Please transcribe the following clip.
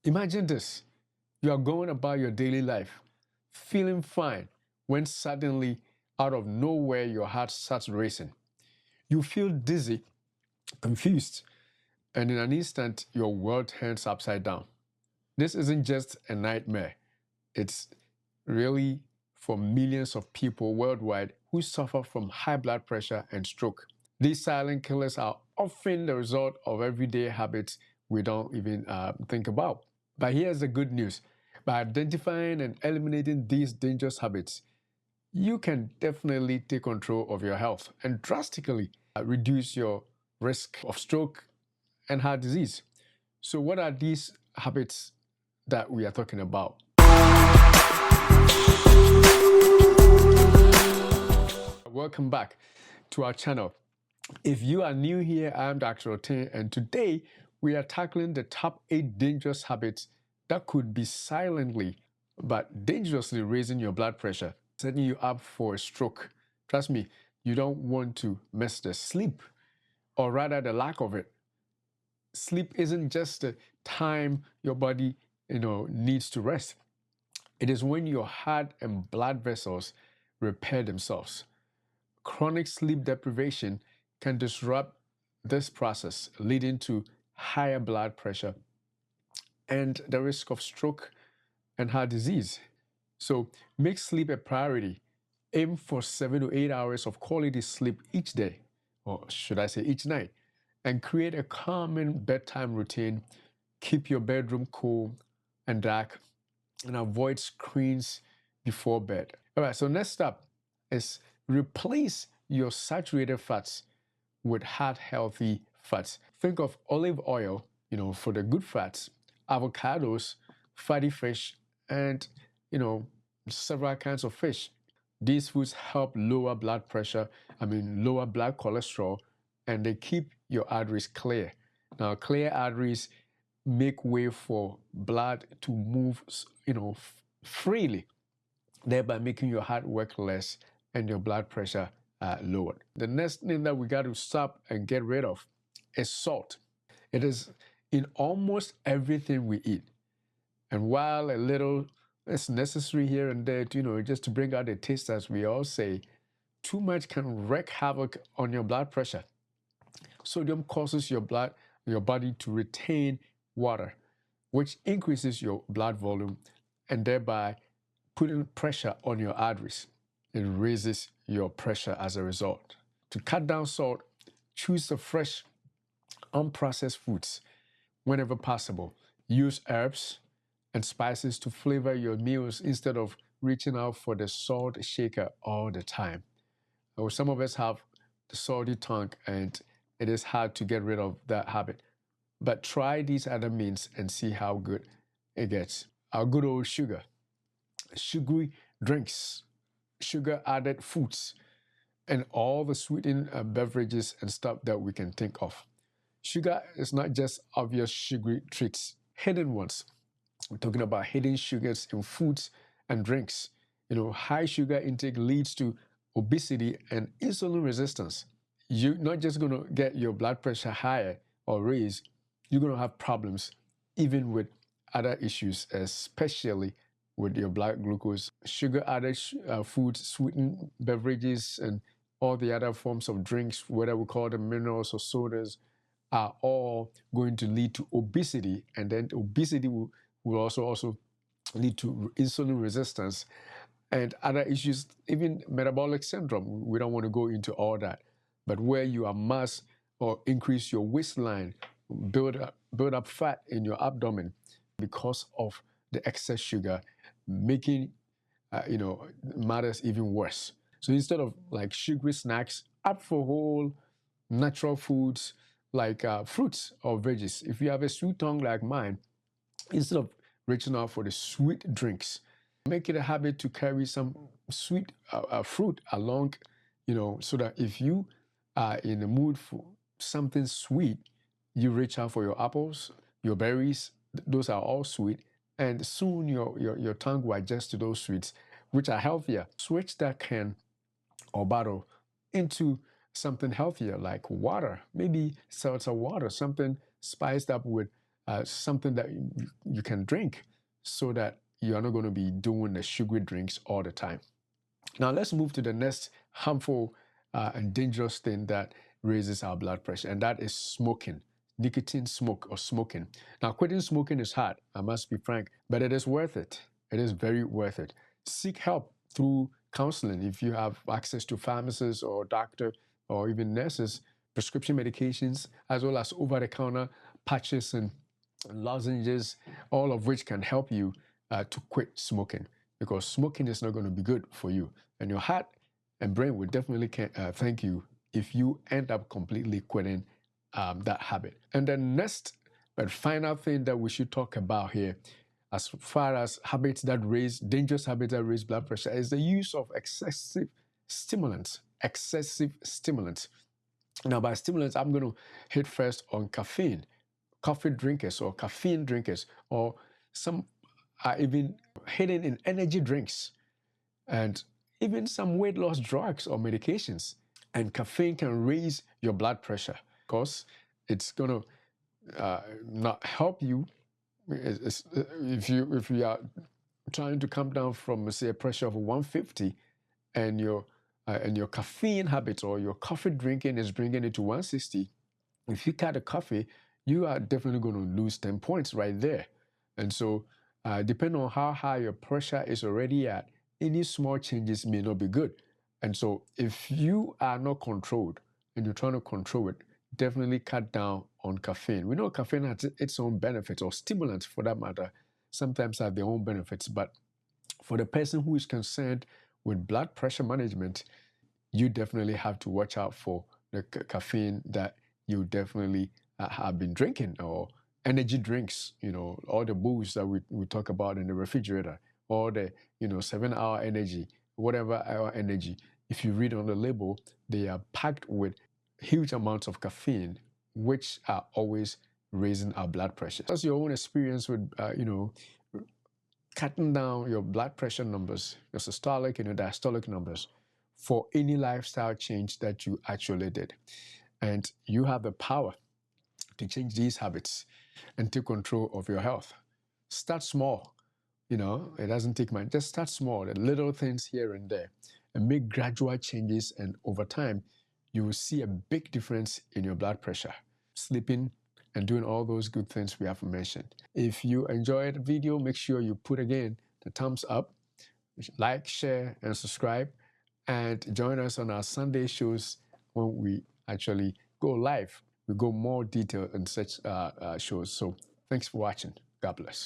Imagine this. You are going about your daily life, feeling fine, when suddenly, out of nowhere, your heart starts racing. You feel dizzy, confused, and in an instant, your world turns upside down. This isn't just a nightmare. It's really for millions of people worldwide who suffer from high blood pressure and stroke. These silent killers are often the result of everyday habits we don't even think about. But here's the good news. By identifying and eliminating these dangerous habits, you can definitely take control of your health and drastically reduce your risk of stroke and heart disease. So, what are these habits that we are talking about? Welcome back to our channel. If you are new here, I'm Dr. Otin, and today we are tackling the top 8 dangerous habits that could be silently but dangerously raising your blood pressure, setting you up for a stroke. Trust me, you don't want to miss this. Sleep, or rather the lack of it. Sleep isn't just the time your body, needs to rest. It is when your heart and blood vessels repair themselves. Chronic sleep deprivation can disrupt this process, leading to higher blood pressure and the risk of stroke and heart disease. So make sleep a priority. Aim for 7 to 8 hours of quality sleep each day, or should I say each night, and create a calming bedtime routine. Keep your bedroom cool and dark and avoid screens before bed. All right, so next up is replace your saturated fats with heart healthy fats. Think of olive oil, for the good fats, avocados, fatty fish, and, several kinds of fish. These foods help lower blood pressure, lower blood cholesterol, and they keep your arteries clear. Now, clear arteries make way for blood to move, freely, thereby making your heart work less and your blood pressure lowered. The next thing that we got to stop and get rid of is salt. It is in almost everything we eat. And while a little is necessary here and there, just to bring out the taste, as we all say, too much can wreak havoc on your blood pressure. Sodium causes your body to retain water, which increases your blood volume and thereby putting pressure on your arteries. It raises your pressure as a result. To cut down salt, choose the fresh, unprocessed foods whenever possible. Use herbs and spices to flavor your meals instead of reaching out for the salt shaker all the time. Some of us have the salty tongue, and it is hard to get rid of that habit. But try these other means and see how good it gets. Our good old sugar, sugary drinks, sugar added foods, and all the sweetened beverages and stuff that we can think of. Sugar is not just obvious sugary treats, hidden ones. We're talking about hidden sugars in foods and drinks. High sugar intake leads to obesity and insulin resistance. You're not just going to get your blood pressure higher or raised, you're going to have problems even with other issues, especially with your blood glucose. Sugar added foods, sweetened beverages, and all the other forms of drinks, whether we call them minerals or sodas, are all going to lead to obesity. And then obesity will also lead to insulin resistance and other issues, even metabolic syndrome. We don't want to go into all that. But where you amass or increase your waistline, build up fat in your abdomen because of the excess sugar, making matters even worse. So instead of like sugary snacks, opt for whole natural foods like fruits or veggies. If you have a sweet tongue like mine, instead of reaching out for the sweet drinks, make it a habit to carry some sweet fruit along, so that if you are in the mood for something sweet, you reach out for your apples, your berries. Those are all sweet. And soon your tongue will adjust to those sweets, which are healthier. Switch that can or bottle into something healthier like water, maybe seltzer water, something spiced up with something that you can drink so that you are not going to be doing the sugary drinks all the time. Now let's move to the next harmful and dangerous thing that raises our blood pressure, and that is smoking. Nicotine smoke or smoking. Now, quitting smoking is hard, I must be frank, but it is worth it. It is very worth it. Seek help through counseling if you have access to pharmacists or doctor or even nurses, prescription medications, as well as over-the-counter patches and lozenges, all of which can help you to quit smoking, because smoking is not going to be good for you. And your heart and brain will definitely thank you if you end up completely quitting that habit. And the next but final thing that we should talk about here, as far as dangerous habits that raise blood pressure, is the use of excessive stimulants. Excessive stimulants. Now, by stimulants, I'm going to hit first on caffeine. Coffee drinkers or caffeine drinkers, or some are even hidden in energy drinks, and even some weight loss drugs or medications. And caffeine can raise your blood pressure because it's going to not help you. If you are trying to come down from, say, a pressure of 150, and your caffeine habits or your coffee drinking is bringing it to 160, if you cut a coffee, you are definitely going to lose 10 points right there. And so, depending on how high your pressure is already at, any small changes may not be good. And so, if you are not controlled and you're trying to control it, definitely cut down on caffeine. We know caffeine has its own benefits, or stimulants for that matter, sometimes have their own benefits. But for the person who is concerned with blood pressure management, you definitely have to watch out for the caffeine that you definitely have been drinking, or energy drinks, all the booze that we talk about in the refrigerator, or the 7-hour energy, whatever hour energy. If you read on the label, they are packed with huge amounts of caffeine, which are always raising our blood pressure. That's your own experience with cutting down your blood pressure numbers, your systolic and your diastolic numbers, for any lifestyle change that you actually did. And you have the power to change these habits and take control of your health. Start small. It doesn't take much. Just start small, the little things here and there, and make gradual changes. And over time, you will see a big difference in your blood pressure, sleeping, and doing all those good things we have mentioned. If you enjoyed the video, make sure you put again the thumbs up, like, share, and subscribe, and join us on our Sunday shows when we actually go live. We go more detailed in such shows. So thanks for watching. God bless.